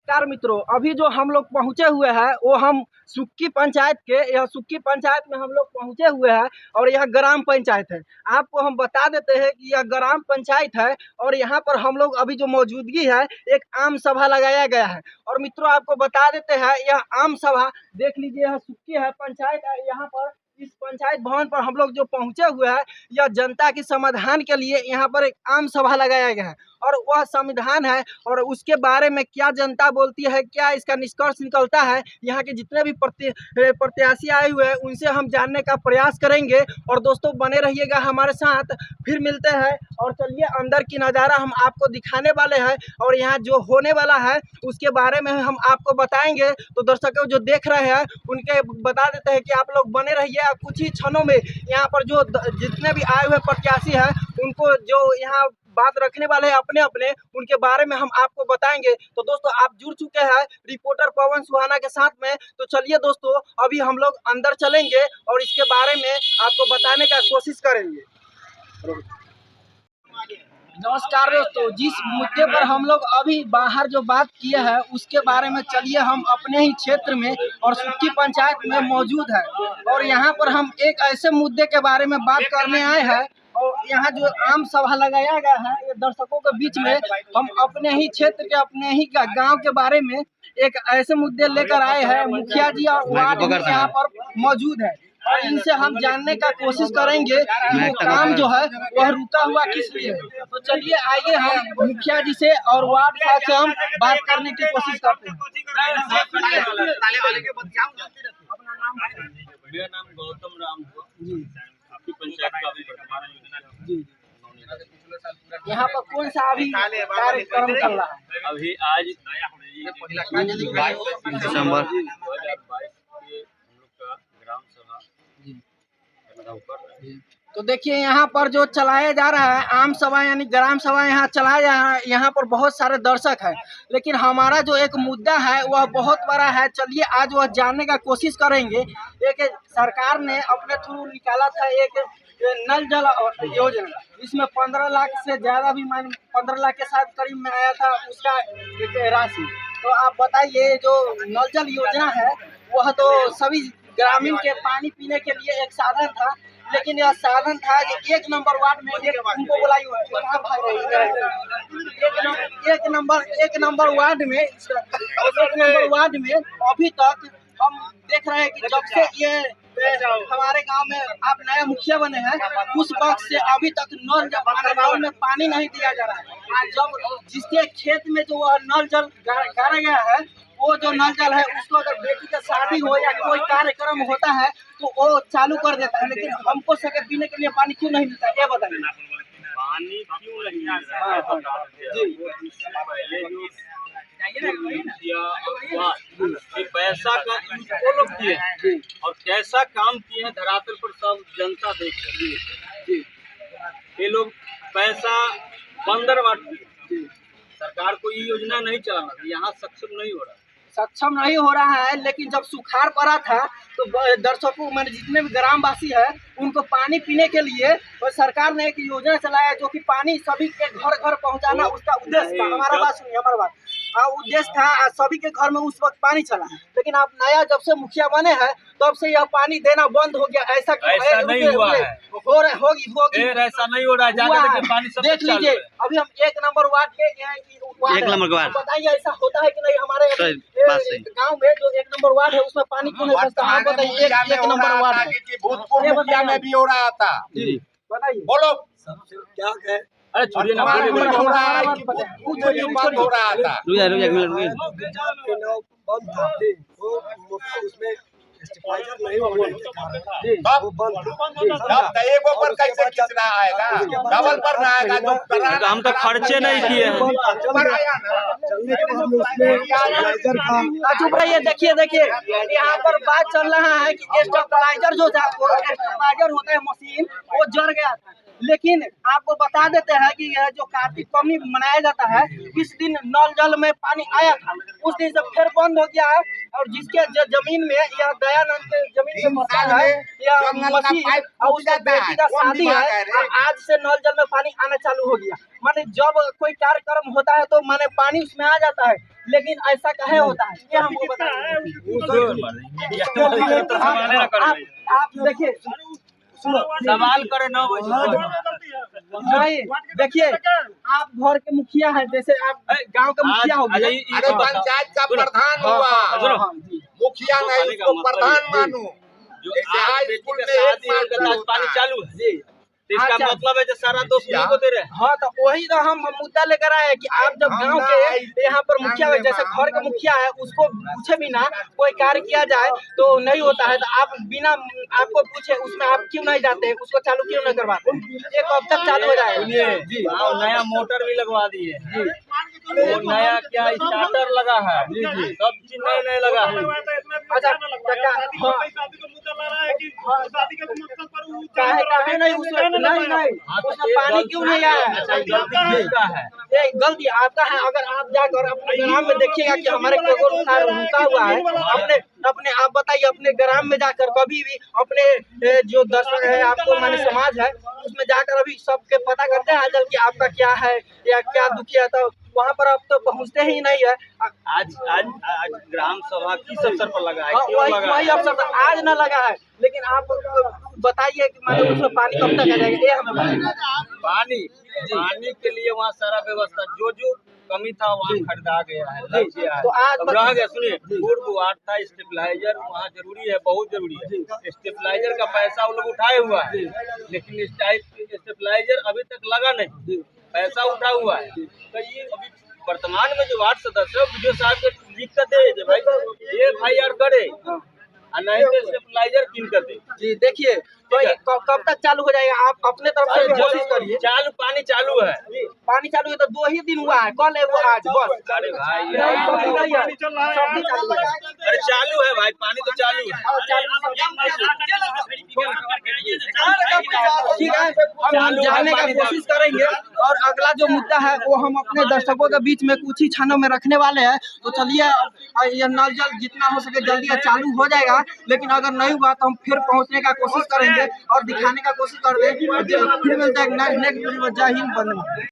नमस्कार मित्रों, अभी जो हम लोग पहुंचे हुए हैं वो हम सुक्की पंचायत के, यह सुक्की पंचायत में हम लोग पहुंचे हुए हैं और यह ग्राम पंचायत है। आपको हम बता देते हैं कि यह ग्राम पंचायत है और यहाँ पर हम लोग अभी जो मौजूदगी है एक आम सभा लगाया गया है। और मित्रों आपको बता देते हैं यह आम सभा देख लीजिए, यह सुक्की है पंचायत है। यहाँ पर इस पंचायत भवन पर हम लोग जो पहुंचे हुए हैं यह जनता के समाधान के लिए यहाँ पर एक आम सभा लगाया गया है और वह संविधान है और उसके बारे में क्या जनता बोलती है, क्या इसका निष्कर्ष निकलता है, यहाँ के जितने भी प्रत्याशी आए हुए हैं उनसे हम जानने का प्रयास करेंगे। और दोस्तों बने रहिएगा हमारे साथ, फिर मिलते हैं और चलिए अंदर की नज़ारा हम आपको दिखाने वाले हैं और यहाँ जो होने वाला है उसके बारे में हम आपको बताएंगे। तो दर्शकों जो देख रहे हैं उनके बता देते हैं कि आप लोग बने रहिए। कुछ ही क्षणों में यहाँ पर जो जितने भी आए हुए प्रत्याशी हैं उनको जो यहाँ बात रखने वाले हैं अपने अपने, उनके बारे में हम आपको बताएंगे। तो दोस्तों आप जुड़ चुके हैं रिपोर्टर पवन सुहाना के साथ में, तो चलिए दोस्तों अभी हम लोग अंदर चलेंगे और इसके बारे में आपको बताने का कोशिश करेंगे। नमस्कार दोस्तों, जिस मुद्दे पर हम लोग अभी बाहर जो बात किए हैं उसके बारे में चलिए हम अपने ही क्षेत्र में और सुक्की पंचायत में मौजूद है और यहाँ पर हम एक ऐसे मुद्दे के बारे में बात करने आए हैं और यहाँ जो आम सभा लगाया गया है ये दर्शकों के बीच में हम अपने ही क्षेत्र के अपने ही गांव के बारे में एक ऐसे मुद्दे लेकर आए हैं। मुखिया जी और वार्ड भी यहाँ पर मौजूद है और इनसे हम जानने का कोशिश करेंगे कि वो काम जो है वह रुका हुआ किस लिए है। तो चलिए आइए हम मुखिया जी से और वार्ड साहब से हम बात करने की कोशिश करते हैं। मेरा नाम गौतम राम जी, आपकी पंचायत का अभी वर्तमान योजना जी। यहाँ पर कौन सा अभी कार्यक्रम चल रहा है? अभी आज 22 दिसंबर 2022 के हम लोग का ग्राम सभा जी। तो देखिए यहाँ पर जो चलाया जा रहा है आम सभा यानी ग्राम सभा यहाँ चलाया जा रहा है, यहाँ पर बहुत सारे दर्शक हैं, लेकिन हमारा जो एक मुद्दा है वह बहुत बड़ा है। चलिए आज वह जानने का कोशिश करेंगे। एक सरकार ने अपने थ्रू निकाला था एक नल जल योजना, इसमें 15 लाख से ज़्यादा भी 15 लाख के साथ करीब में आया था उसका एक राशि। तो आप बताइए जो नल जल योजना है वह तो सभी ग्रामीण के पानी पीने के लिए एक साधन था, लेकिन यह साधन था कि एक नंबर वार्ड में उनको बुलाई हुआ एक नंबर वार्ड में अभी तक हम देख रहे हैं कि जब से ये हमारे गांव में आप नया मुखिया बने हैं उस वक्त से अभी तक नल में पानी नहीं दिया जा रहा है। आज जब जिसके खेत में जो वह नल जल गाड़ा गया है वो जो नल जल है उसको अगर बेटी का शादी हो या कोई कार्यक्रम होता है तो वो चालू कर देता है, लेकिन हमको सके पीने के लिए पानी क्यों नहीं मिलता है ये बताइए। पानी क्यों नहीं मिल रहा है जी, पैसा का वो लोग किए और कैसा काम किए हैं धरातल पर सब जनता देख रही है। ये लोग पैसा बंदर बांट, सरकार को ये योजना नहीं चलाना, यहाँ सक्षम नहीं हो रहा है। लेकिन जब सुखाड़ पड़ा था तो दर्शकों मैंने जितने भी ग्रामवासी है उनको पानी पीने के लिए और सरकार ने एक योजना चलाया जो कि पानी सभी के घर घर पहुंचाना उसका उद्देश्य था। हमारा बात सुनिए, हमारा बात उद्देश्य था सभी के घर में उस वक्त पानी चला, लेकिन आप नया जब से मुखिया बने हैं तब से यह पानी देना बंद हो गया। ऐसा नहीं हुआ है, होगी ऐसा नहीं हो रहा है। पानी देख लीजिए अभी हम एक नंबर वार्ड के बताइए ऐसा होता है कि नहीं हमारे गांव में जो एक नंबर वार्ड है उसमें पानी क्यों नहीं बचता है? बताइए एक नंबर वार्ड में भी हो रहा था जी, बताइए बोलो क्या है। अरे छोड़िए ना, हो रहा है बंद हो रहा था उसमें पर कैसे कितना आएगा, डबल पर ना आएगा जो हम तो खर्चे नहीं किए हैं। चुप रहिए, देखिए यहाँ पर बात चल रहा है कि स्टेबलाइजर जो था स्टेबलाइजर होता है मशीन वो जल गया था लेकिन आपको बता देते हैं कि यह जो कार्तिक पवनी मनाया जाता है, इस दिन नल जल में पानी आया था, उस दिन से फिर बंद हो गया है। और जिसके जमीन में यह दयानंद के जमीन में मकान है, यह मसीह और उसके बेटी का शादी है, और आज से नल जल में पानी आना चालू हो गया। माने जब कोई कार्यक्रम होता है तो माने पानी उसमें आ जाता है, लेकिन ऐसा कहे होता है, ये हमको बता आप देखिए, सवाल करे 9 बजे। नहीं देखिए, आप घर के मुखिया हैं, जैसे आप गांव का मुखिया हो गए। अरे पंचायत का प्रधान हुआ, मुखिया नहीं उसको प्रधान मानू। जो आज स्कूल में पानी चालू है जी, तो इसका मतलब है जो सारा दोष नहीं को दे रहे हैं। हाँ, तो वही तो हम मुद्दा लेकर आए हैं कि आप जब गांव के यहाँ पर मुखिया है, जैसे घर का मुखिया है, उसको पूछे बिना कोई कार्य किया जाए तो नहीं होता है, तो आप बिना आपको पूछे उसमें आप क्यों नहीं जाते, उसको चालू क्यों नहीं करवाते? ये कब तक चालू हो जाएगा? जी, नया मोटर भी लगवा दिए जी, वो नया क्या स्टार्टर लगा है जी जी, सब चीज नए नए लगा है। अच्छा, काहे नहीं उसमें नहीं उसमें पानी क्यों नहीं आया? ये गलती आपका है। अगर आप जाकर अपने ग्राम में देखिएगा कि हमारे रुका हुआ है, अपने आप बताइए, अपने ग्राम में जाकर कभी भी अपने जो दर्शक है, आपको माने समाज है, उसमें जाकर अभी सबके पता करते हैं आजकल कि आपका क्या है या क्या दुखी है, तो वहाँ पर अब तो पहुँचते ही नहीं है। आज ग्राम सभा किस अवसर पर लगा है? वही अवसर पर आज न लगा है, लेकिन आप बताइए कि मतलब उसमें पानी कब तक आ जाएगा, ये हमें बताइए। पानी के लिए वहाँ सारा व्यवस्था जो कमी था वहाँ खरीदा गया है, लग गया है। तो आज रह गया, सुनिए, पूर्व वार्ड था, स्टेबलाइजर वहाँ जरूरी है, बहुत जरूरी है। स्टेबलाइजर का पैसा वो लोग उठाए हुआ है, लेकिन स्टेबलाइजर अभी तक लगा नहीं, पैसा उठा हुआ है। तो ये अभी वर्तमान में जो वार्ड सदस्य है, वीडियो साहब को दिक्कत है भाई, ये FIR करे नहीं तो स्टेबलाइजर किन कर दे जी। देखिए, तो ये कब तक चालू हो जाएगा? आप अपने तरफ से कोशिश करिए। पानी चालू है, पानी चालू है तो 2 ही दिन हुआ है, कल है वो आज, बस। अरे भाई अरे चालू है भाई, पानी तो चालू है। ठीक है, हम जानने का कोशिश करेंगे, और अगला जो मुद्दा है वो हम अपने दर्शकों के बीच में कुछ ही क्षणों में रखने वाले हैं। तो चलिए, ये नल जल जितना हो सके जल्दी चालू हो जाएगा, लेकिन अगर नहीं हुआ तो हम फिर पहुंचने का कोशिश करेंगे और दिखाने का कोशिश कर रहे हैं। फिर मिलता है नेक्स्ट वीडियो में। जय हिंद, वंदे मातरम।